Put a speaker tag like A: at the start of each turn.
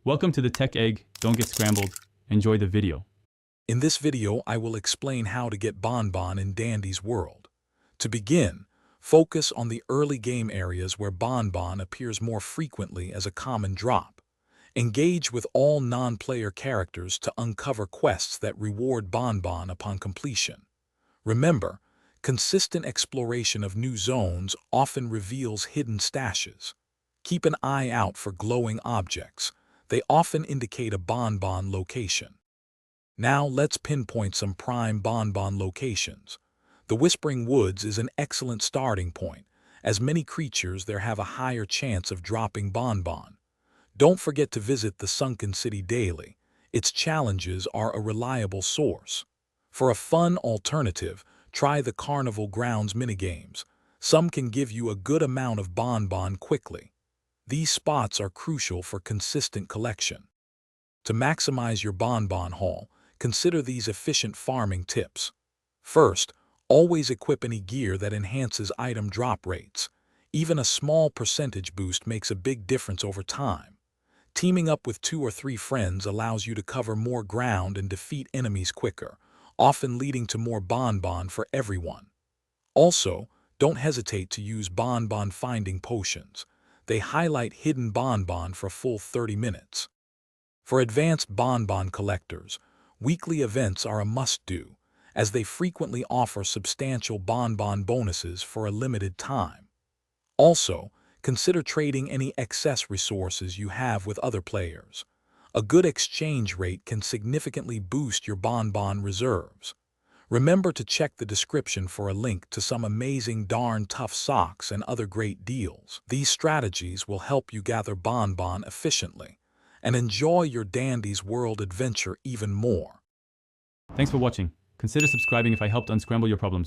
A: Welcome to the Tech Egg. Don't get scrambled. Enjoy the video.
B: In this video, I will explain how to get Bonbon in Dandy's world. To begin, focus on the early game areas where Bonbon appears more frequently as a common drop. Engage with all non-player characters to uncover quests that reward Bonbon upon completion. Remember, consistent exploration of new zones often reveals hidden stashes. Keep an eye out for glowing objects. They often indicate a Bonbon location. Now let's pinpoint some prime Bonbon locations. The Whispering Woods is an excellent starting point, as many creatures there have a higher chance of dropping Bonbon. Don't forget to visit the Sunken City daily. Its challenges are a reliable source. For a fun alternative, try the Carnival Grounds minigames. Some can give you a good amount of Bonbon quickly. These spots are crucial for consistent collection. To maximize your Bonbon haul, consider these efficient farming tips. First, always equip any gear that enhances item drop rates. Even a small percentage boost makes a big difference over time. Teaming up with 2 or 3 friends allows you to cover more ground and defeat enemies quicker, often leading to more Bonbon for everyone. Also, don't hesitate to use Bonbon finding potions. They highlight hidden Bonbon for a full 30 minutes. For advanced Bonbon collectors, weekly events are a must-do, as they frequently offer substantial Bonbon bonuses for a limited time. Also, consider trading any excess resources you have with other players. A good exchange rate can significantly boost your Bonbon reserves. Remember to check the description for a link to some amazing darn tough socks and other great deals. These strategies will help you gather Bonbon efficiently and enjoy your Dandy's World adventure even more.
A: Thanks for watching. Consider subscribing if I helped unscramble your problems.